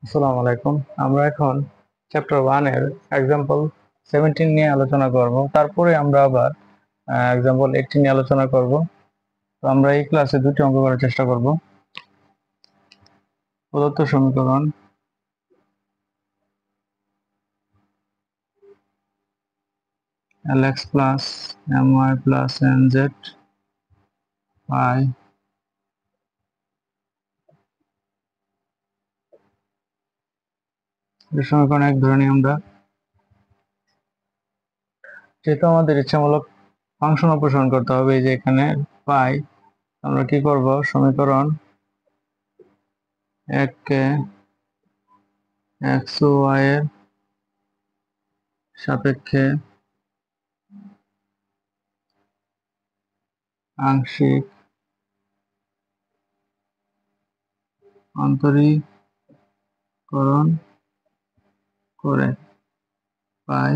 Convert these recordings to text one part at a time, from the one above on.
আসসালামু আলাইকুম। আমরা এখন চ্যাপ্টার 1 এর এক্সাম্পল 17 নিয়ে আলোচনা করব। তারপরে আমরা আবার এক্সাম্পল 18 নিয়ে আলোচনা করব। তো আমরা এই ক্লাসে দুটি অঙ্ক করার চেষ্টা করব। প্রদত্ত সমীকরণ lx plus my plus nz y এই সমীকরণ এক ধরে নিই আমরা। যেহেতু আমাদের ইচ্ছামূলক ফাংশন অপসারণ করতে হবে, এই যে এখানে পাই, আমরা কি করব, সমীকরণ 1 কে x ও y এর সাপেক্ষে আংশিক অন্তরীকরণ করে পাই।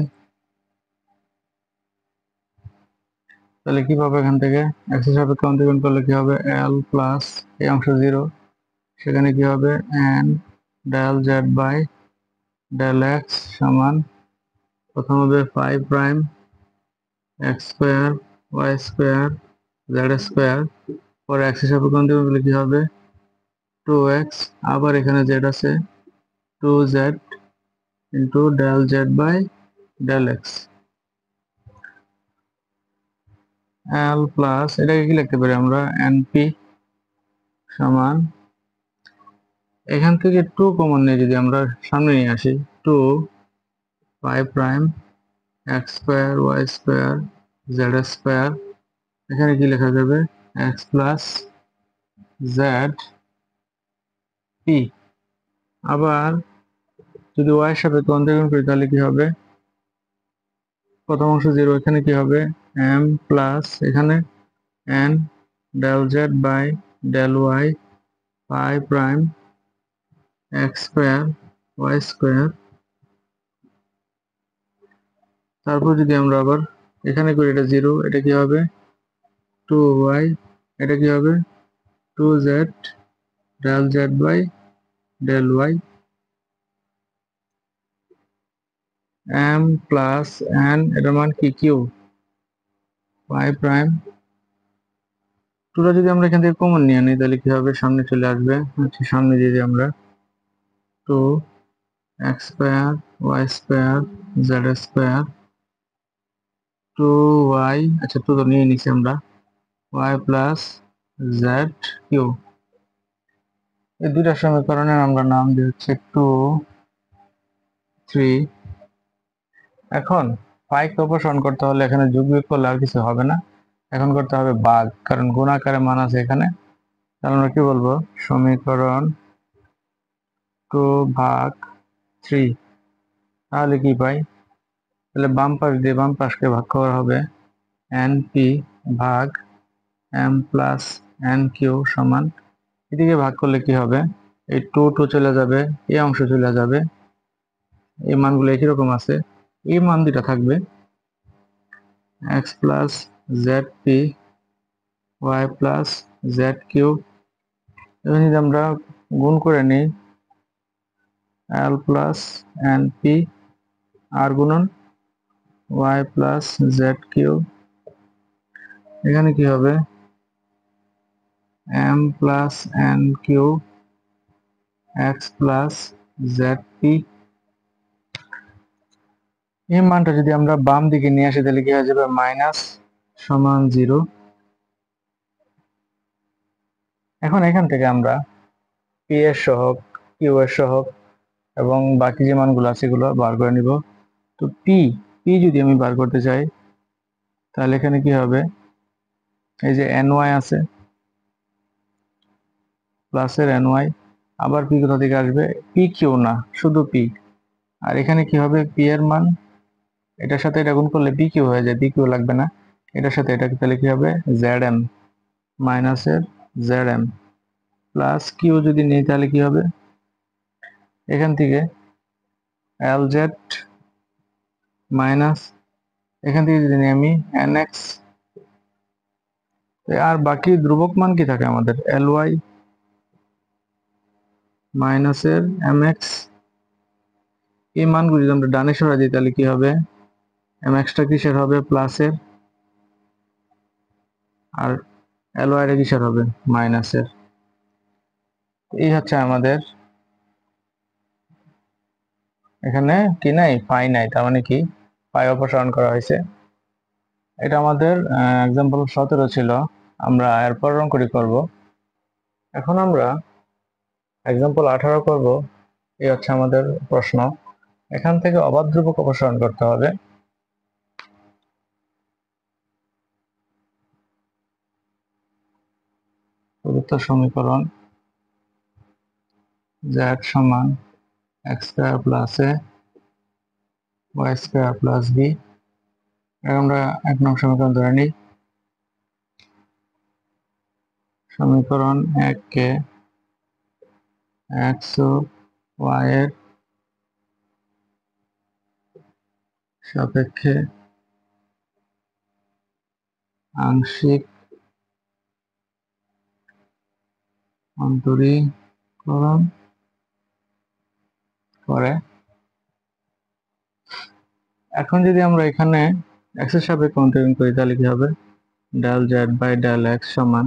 তাহলে কিভাবে এখান থেকে x এর সাপেক্ষে অন্তরীকরণ করলে কি হবে, l প্লাস এই অংশ 0, সেখানে কি হবে n del z by del x সমান প্রথম হবে 5 prime x square y square z square, পরে x এর সাপেক্ষে অন্তরীকরণ করলে কি হবে 2x, আবার এখানে z আছে 2z into del z by del x। l plus এটাকে কি লিখতে পারি আমরা, np সমান, এখান থেকে 2 কমন নিয়ে যদি আমরা সামনে নিয়ে আসি, 2 5 prime x square y square z square, এখানে কি লেখা যাবে x প্লাস z p। আবার যদি y এর সাপেক্ষে অন্তরীকরণ করি তাহলে কি হবে, প্রথম অংশ 0, এখানে কি হবে m প্লাস এখানে n del z by del y 5 prime x square y square, তারপর যদি আমরা আবার এখানে করি, এটা 0, এটা কি হবে 2y, এটা কি হবে 2z del z by del y, m plus n এটার মান কি q 5 প্রাইম। 2টা যদি আমরা এখান থেকে কমন নিয়ে নিই তাহলে কি হবে, সামনে চলে আসবে, আচ্ছা সামনে যদি আমরা 2 x square y square z square 2y, আচ্ছা 2 তো নিয়ে নিছি আমরা, y প্লাস z কিউ, এই দুইটা সমীকরণের আমরা নাম দিয়ে হচ্ছে 2 3। এখন পাইকে অপসারণ করতে হলে এখানে যোগ বিয়োগ করলে আর কিছু হবে না, এখন করতে হবে ভাগ, কারণ গুণ আকারে মান আছে এখানে। তাহলে আমরা কি বলবো, সমীকরণ 2 ভাগ 3, তাহলে কি পাই, তাহলে বাম পাশ দিয়ে বাম পাশকে ভাগ করা হবে np ভাগ m প্লাস nq সমান, এদিকে ভাগ করলে কি হবে, এই 2 2 চলে যাবে, এই অংশ চলে যাবে, এই মানগুলো একই রকম আছে, এই মান দুটা থাকবে x plus zp y plus z cube. এখন যদি আমরা গুণ করে নিই l প্লাস np আর গুণন y প্লাস z কিউব, এখানে কি হবে m plus n cube x plus zp। এই মানটা যদি আমরা বাম দিকে নিয়ে আসি তাহলে কি হয়ে যাবে, মাইনাস সমান 0। এখন এখান থেকে আমরা p এর সহগ q এর সহগ এবং বাকি যে মানগুলো আছে সেগুলো বার করে নিব। তো p যদি আমি বার করতে চাই তাহলে এখানে কি হবে, এই যে ny আছে প্লাসের ny, আবার p কোথা থেকে আসবে, p কিউ না শুধু p, আর এখানে কি হবে p এর মান, এটার সাথে এটা গুণ করলে p কিউ হয়ে যায়, p কিউ লাগবে না, এটার সাথে এটা তাহলে কি হবে zm মাইনাসের zm প্লাস কিউ যদি নেই তাহলে কি হবে, এখান থেকে lz মাইনাস এখান থেকে যদি নিই আমি nx, আর বাকি ধ্রুবক মান কি থাকে আমাদের ly মাইনাসের mx, এই মানগুলি যদি আমরা ডানে সরাই দিই তাহলে কি হবে, mx টা কিসের হবে, প্লাসের, আর ly টা কিসের হবে, মাইনাসের। এই হচ্ছে আমাদের এখানে কি নাই, পাই নাই, তার মানে কি পাই অপসারণ করা হয়েছে। এটা আমাদের এক্সাম্পল 17 ছিল, আমরা এরপর অঙ্কটি করব। এখন আমরা এক্সাম্পল 18 করব। এই হচ্ছে আমাদের প্রশ্ন, এখান থেকে অবাধ ধ্রুবক অপসারণ করতে হবে। প্রদত্ত সমীকরণ z সমান x square plus a y square plus b, আমরা 1 নং সমীকরণ ধরে নিই। সমীকরণ 1 কে x ও y এর সাপেক্ষে আংশিক অন্তরীকরণ করে। এখন যদি আমরা এখানে x এর সাপেক্ষে অন্তরীকরণ করি তাহলে কি হবে, del z by del x সমান,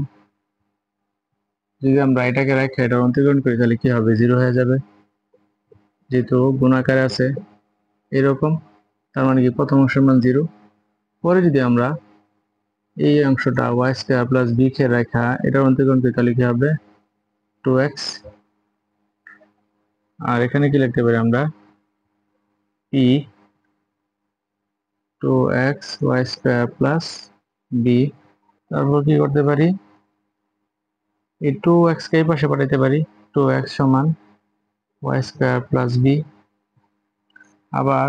যদি আমরা এটাকে রেখে এটা অন্তরীকরণ করি তাহলে কি হবে, 0 হয়ে যাবে, যেহেতু গুণাকারে আছে এরকম, তার মানে কি প্রথম অংশের মান 0। পরে যদি আমরা এই অংশটা y স্কয়ার প্লাস b কে রেখা এটা অন্তরীকরণ করি তাহলে কি হবে, 2x, আর এখানে কি লিখতে পারি আমরা, p 2x y square plus b। তারপর কি করতে পারি, এই 2x কে এই পাশে পাঠাইতে পারি, 2x সমান y স্কয়ার প্লাস b। আবার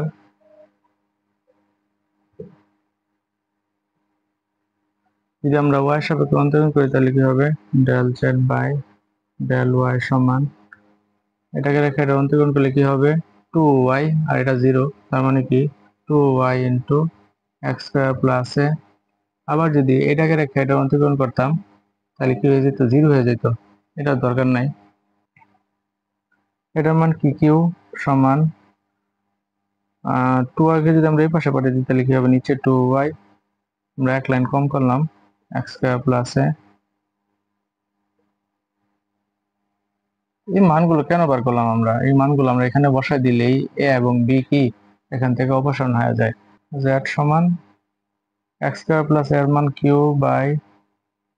যদি আমরা y এর সাপেক্ষে অন্তরীকরণ করি তাহলে কি হবে, del z by del y সমান, এটাকে রেখে এটা অন্তরীকরণ করলে কি হবে, 2y, আর এটা 0, তার মানে কি 2y into x square plus a। আবার যদি এটাকে রেখে এটা অন্তরীকরণ করতাম তাহলে কি হয়ে যেত, 0 হয়ে যেত, এটা দরকার নাই। এটার মান কি, কিউ সমান 2y কে যদি আমরা এই পাশে পাঠিয়ে দিই তাহলে কি হবে, নিচে 2y, আমরা এক লাইন কম করলাম, x স্কয়ার প্লাস a। এই মানগুলো কেন বার করলাম আমরা, এই মানগুলো আমরা এখানে বসাই দিলেই a এবং b কি এখান থেকে অপসারণ হয়ে যায়। z সমান x স্কয়ার প্লাস এর মান কিউ বাই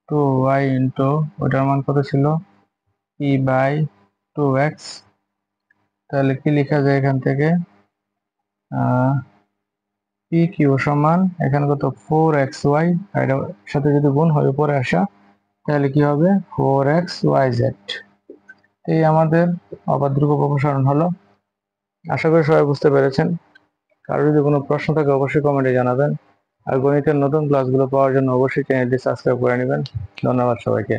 2y ইন্টু ওটার মান কত ছিল, p বাই 2x। তাহলে কি লেখা যায় এখান থেকে, p কিউ সমান এখানে কত 4xy, আর এটার সাথে যদি গুণ হয় উপরে আসা তাহলে কি হবে 4xyz। এই আমাদের অবাধ ধ্রুবক অপসারণ হলো। আশা করি সবাই বুঝতে পেরেছেন। কারো যদি কোনো প্রশ্ন থাকে অবশ্যই কমেন্টে জানাবেন, আর গণিতের নতুন ক্লাসগুলো পাওয়ার জন্য অবশ্যই চ্যানেলটি সাবস্ক্রাইব করে নেবেন। ধন্যবাদ সবাইকে।